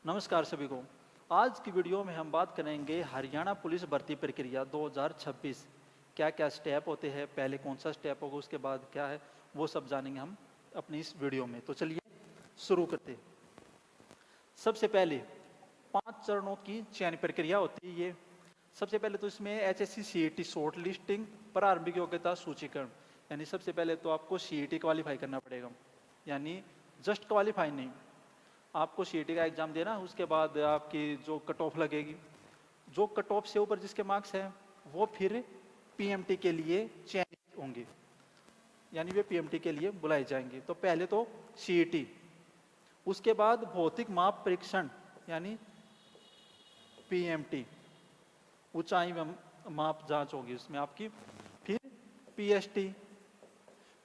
नमस्कार सभी को। आज की वीडियो में हम बात करेंगे हरियाणा पुलिस भर्ती प्रक्रिया 2026। क्या क्या स्टेप होते हैं, पहले कौन सा स्टेप होगा, उसके बाद क्या है, वो सब जानेंगे हम अपनी इस वीडियो में। तो चलिए शुरू करते हैं। सबसे पहले 5 चरणों की चयन प्रक्रिया होती है। ये सबसे पहले तो इसमें HSC CET शॉर्ट लिस्टिंग, प्रारंभिक योग्यता सूचीकरण, यानी सबसे पहले तो आपको CET क्वालिफाई करना पड़ेगा, यानी जस्ट क्वालिफाई नहीं, आपको CET का एग्जाम देना। उसके बाद आपकी जो कट ऑफ लगेगी, जो कट ऑफ से ऊपर जिसके मार्क्स हैं वो फिर PMT के लिए चयनित होंगे, यानी वे PMT के लिए बुलाए जाएंगे। तो पहले तो CET, उसके बाद भौतिक माप परीक्षण यानी PMT, ऊंचाई माप जांच होगी उसमें आपकी। फिर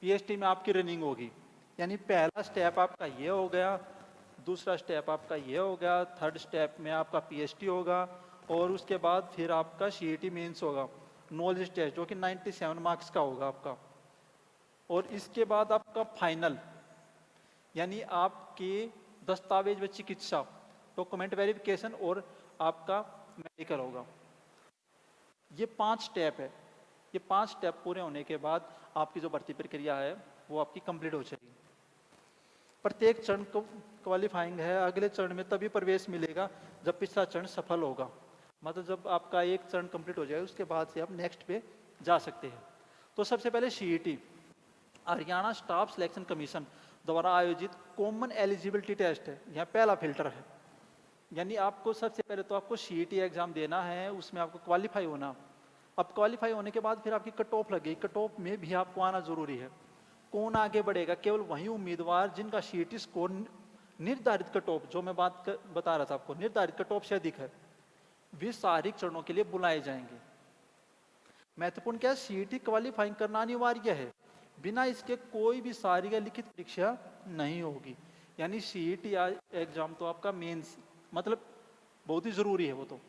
PST में आपकी रनिंग होगी, यानी पहला स्टेप आपका ये हो गया, दूसरा स्टेप आपका ये हो गया, थर्ड स्टेप में आपका PST होगा, और उसके बाद फिर आपका CET मेंस होगा, नॉलेज टेस्ट, जो कि 97 मार्क्स का होगा आपका। और इसके बाद आपका फाइनल, यानी आपके दस्तावेज व चिकित्सा डॉक्यूमेंट वेरिफिकेशन और आपका मेडिकल होगा। ये 5 स्टेप है। ये 5 स्टेप पूरे होने के बाद आपकी जो भर्ती प्रक्रिया है वो आपकी कंप्लीट हो जाएगी। प्रत्येक चरण को क्वालिफाइंग है, अगले चरण में तभी प्रवेश मिलेगा जब पिछला चरण सफल होगा। मतलब जब आपका एक चरण कंप्लीट हो जाए उसके बाद से आप नेक्स्ट पे जा सकते हैं। तो सबसे पहले CET, Haryana staff selection commission द्वारा आयोजित कॉमन एलिजिबिलिटी टेस्ट है। यह पहला फिल्टर है, यानी आपको सबसे पहले तो आपको CET एग्जाम देना है, उसमें आपको क्वालिफाई होना। अब क्वालिफाई होने के बाद फिर आपकी कट ऑफ लगेगी, कट ऑफ में भी आपको आना जरूरी है। कौन आगे बढ़ेगा? केवल वही उम्मीदवार जिनका CET स्कोर निर्धारित कट ऑफ, जो मैं बता रहा था आपको, निर्धारित कट ऑफ से अधिक है, वे शारीरिक चरणों के लिए बुलाए जाएंगे। महत्वपूर्ण क्या है, CET क्वालिफाइंग करना अनिवार्य है, बिना इसके कोई भी शारीरिक या लिखित परीक्षा नहीं होगी। यानी CET एग्जाम तो आपका मेंस, मतलब बहुत ही जरूरी है वो। तो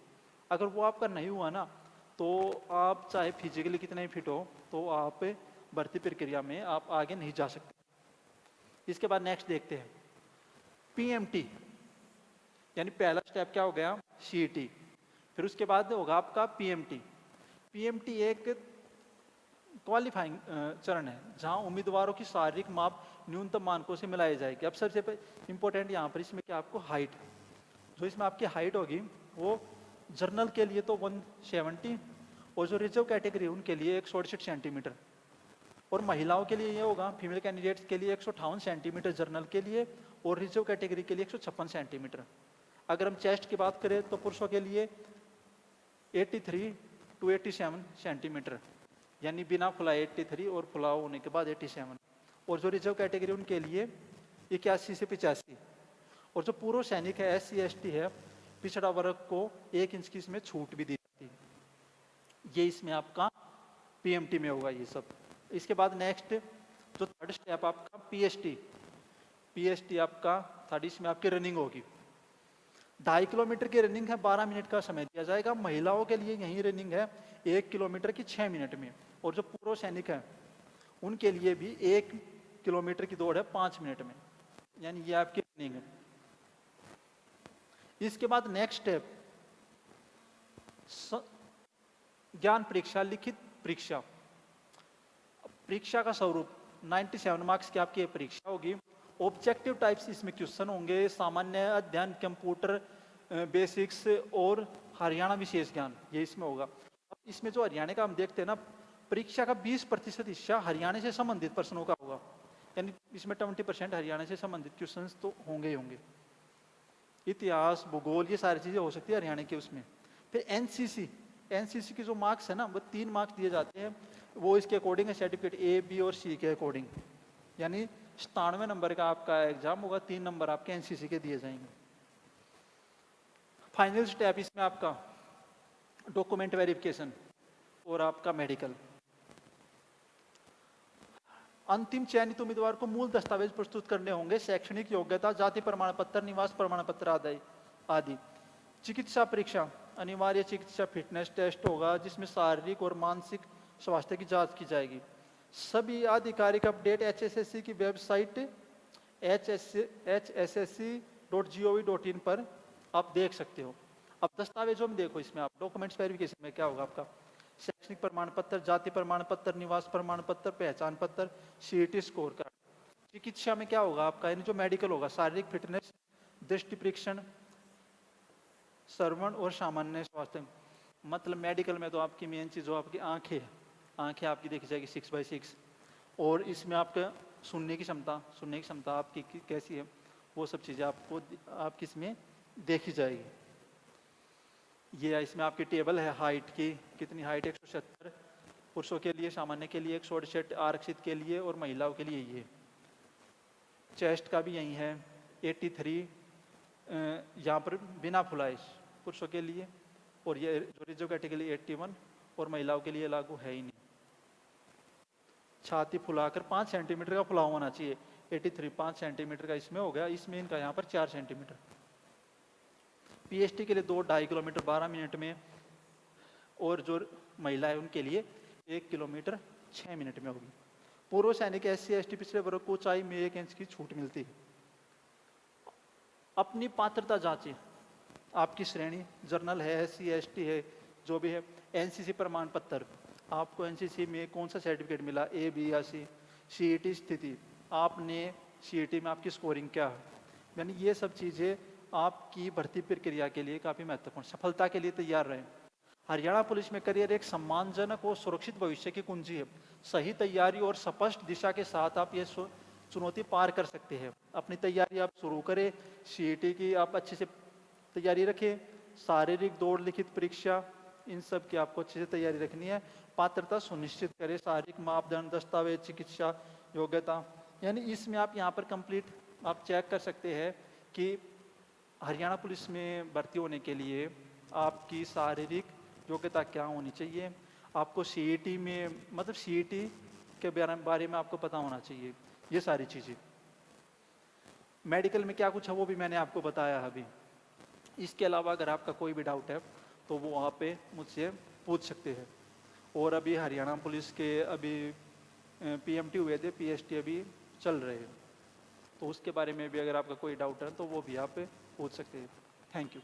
अगर वो आपका नहीं हुआ ना, तो आप चाहे फिजिकली कितने ही फिट हो, तो आप भर्ती प्रक्रिया में आप आगे नहीं जा सकते। इसके बाद नेक्स्ट देखते हैं PMT, यानी पहला स्टेप क्या हो गया, CET। फिर उसके बाद होगा आपका PMT। PMT एक क्वालिफाइंग चरण है जहां उम्मीदवारों की शारीरिक माप न्यूनतम मानकों से मिलाई जाएगी। अब सबसे इंपॉर्टेंट यहाँ पर इसमें क्या, आपको हाइट, जो इसमें आपकी हाइट होगी वो जर्नल के लिए तो 170, और जो रिजर्व कैटेगरी उनके लिए 168 सेंटीमीटर, और महिलाओं के लिए ये होगा, फीमेल कैंडिडेट्स के लिए 158 सेंटीमीटर जर्नल के लिए, और रिजर्व कैटेगरी के लिए 156 सेंटीमीटर। अगर हम चेस्ट की बात करें तो पुरुषों के लिए 83 to 87 सेंटीमीटर, यानी बिना फुलाए 83 और फुलाव होने के बाद 87, और जो रिजर्व कैटेगरी उनके लिए 81 से 85, और जो पूर्व सैनिक है SC ST है, पिछड़ा वर्ग को 1 इंच की इसमें छूट भी दी जाती है। ये इसमें आपका PMT में होगा ये सब। इसके बाद नेक्स्ट जो थर्ड स्टेप आपका PST आपका थर्ड, इसमें आपकी रनिंग होगी। 2.5 किलोमीटर की रनिंग है, 12 मिनट का समय दिया जाएगा। महिलाओं के लिए यही रनिंग है 1 किलोमीटर की 6 मिनट में, और जो पूर्व सैनिक है उनके लिए भी 1 किलोमीटर की दौड़ है 5 मिनट में, यानी ये आपकी रनिंग है। इसके बाद नेक्स्ट स्टेप ज्ञान परीक्षा, लिखित परीक्षा। परीक्षा का स्वरूप 97 मार्क्स की आपकी परीक्षा होगी। ऑब्जेक्टिव टाइप्स इसमें क्वेश्चन होंगे, सामान्य अध्ययन, कंप्यूटर बेसिक्स और हरियाणा विशेष ज्ञान, ये इसमें होगा। अब इसमें जो हरियाणा का हम देखते हैं ना, परीक्षा का 20% हिस्सा हरियाणा से संबंधित प्रश्नों का होगा, यानी इसमें 20% हरियाणा से संबंधित क्वेश्चन तो होंगे ही होंगे। इतिहास, भूगोल, ये सारी चीजें हो सकती है हरियाणा के उसमें। फिर एनसीसी के जो मार्क्स है ना, वो 3 मार्क्स दिए जाते हैं, वो इसके अकॉर्डिंग है, सर्टिफिकेट A, B और C के अकॉर्डिंग, यानी 97 नंबर का आपका एग्जाम होगा, 3 नंबर आपके एनसीसी के दिए जाएंगे। फाइनल स्टेप इसमें आपका डॉक्यूमेंट वेरिफिकेशन और आपका मेडिकल। अंतिम चयनित उम्मीदवार को मूल दस्तावेज प्रस्तुत करने होंगे, शैक्षणिक योग्यता, जाति प्रमाण पत्र, निवास प्रमाण पत्र आदि। चिकित्सा परीक्षा, अनिवार्य चिकित्सा फिटनेस टेस्ट होगा, जिसमें शारीरिक और मानसिक स्वास्थ्य की जांच की जाएगी। सभी आधिकारिक अपडेट HSSC की वेबसाइट hssc.gov.in पर आप देख सकते हो। अब दस्तावेजों में देखो, इसमें आप डॉक्यूमेंट्स वेरिफिकेशन में क्या होगा आपका, शैक्षणिक प्रमाण पत्र, जाति प्रमाण पत्र, निवास प्रमाण पत्र, पहचान पत्र, सीईटी स्कोर कार्ड। चिकित्सा में क्या होगा आपका, यानी जो मेडिकल होगा, शारीरिक फिटनेस, दृष्टि परीक्षण, श्रवण और सामान्य स्वास्थ्य। मतलब मेडिकल में तो आपकी मेन चीज़ हो आपकी आंखें है, आंखें आपकी देखी जाएगी 6/6, और इसमें आपका सुनने की क्षमता आपकी कैसी है, वो सब चीज़ें आपकी इसमें देखी जाएगी। ये इसमें आपकी टेबल है हाइट की, कितनी हाइट, 170 पुरुषों के लिए, सामान्य के लिए 168, आरक्षित के लिए और महिलाओं के लिए ये। चेस्ट का भी यही है 83, यहाँ पर बिना फुलाइश पुरुषों के लिए, और ये जो रिजर्व कैटेगरी 81 और महिलाओं के लिए लागू है ही नहीं। छाती फुलाकर 5 सेंटीमीटर का फुलाव होना चाहिए, 83 5 सेंटीमीटर का इसमें हो गया, इसमें इनका यहाँ पर 4 सेंटीमीटर। पीएसटी के लिए 2-2.5 किलोमीटर 12 मिनट में, और जो महिला है उनके लिए 1 किलोमीटर 6 मिनट में होगी। पूर्व सैनिक SC/ST पिछड़े वर्ग को ऊंचाई में 1 इंच की छूट मिलती है। अपनी पात्रता जांचें, आपकी श्रेणी जर्नल है, SC/ST है, जो भी है, एनसीसी प्रमाण पत्र, आपको एनसीसी में कौन सा सर्टिफिकेट मिला, A B या C, सीईटी स्थिति, आपने सीईटी में आपकी स्कोरिंग क्या है, यानी ये सब चीज़ें आपकी भर्ती प्रक्रिया के लिए काफ़ी महत्वपूर्ण, सफलता के लिए तैयार रहें। हरियाणा पुलिस में करियर एक सम्मानजनक और सुरक्षित भविष्य की कुंजी है। सही तैयारी और स्पष्ट दिशा के साथ आप ये चुनौती पार कर सकते हैं। अपनी तैयारी आप शुरू करें, सीईटी की आप अच्छे से तैयारी रखें, शारीरिक, दौड़, लिखित परीक्षा, इन सब की आपको अच्छे से तैयारी रखनी है। पात्रता सुनिश्चित करें, शारीरिक मापदंड, दस्तावेज, चिकित्सा योग्यता, यानी इसमें आप यहाँ पर कंप्लीट आप चेक कर सकते हैं कि हरियाणा पुलिस में भर्ती होने के लिए आपकी शारीरिक योग्यता क्या होनी चाहिए। आपको सीईटी में, मतलब सीईटी के बारे में आपको पता होना चाहिए, ये सारी चीज़ें। मेडिकल में क्या कुछ है वो भी मैंने आपको बताया है अभी। इसके अलावा अगर आपका कोई भी डाउट है तो वो वहाँ पे मुझसे पूछ सकते हैं। और अभी हरियाणा पुलिस के अभी PMT हुए थे, PST अभी चल रहे हैं, तो उसके बारे में भी अगर आपका कोई डाउट है तो वो भी आप पूछ सकते हैं। Thank you.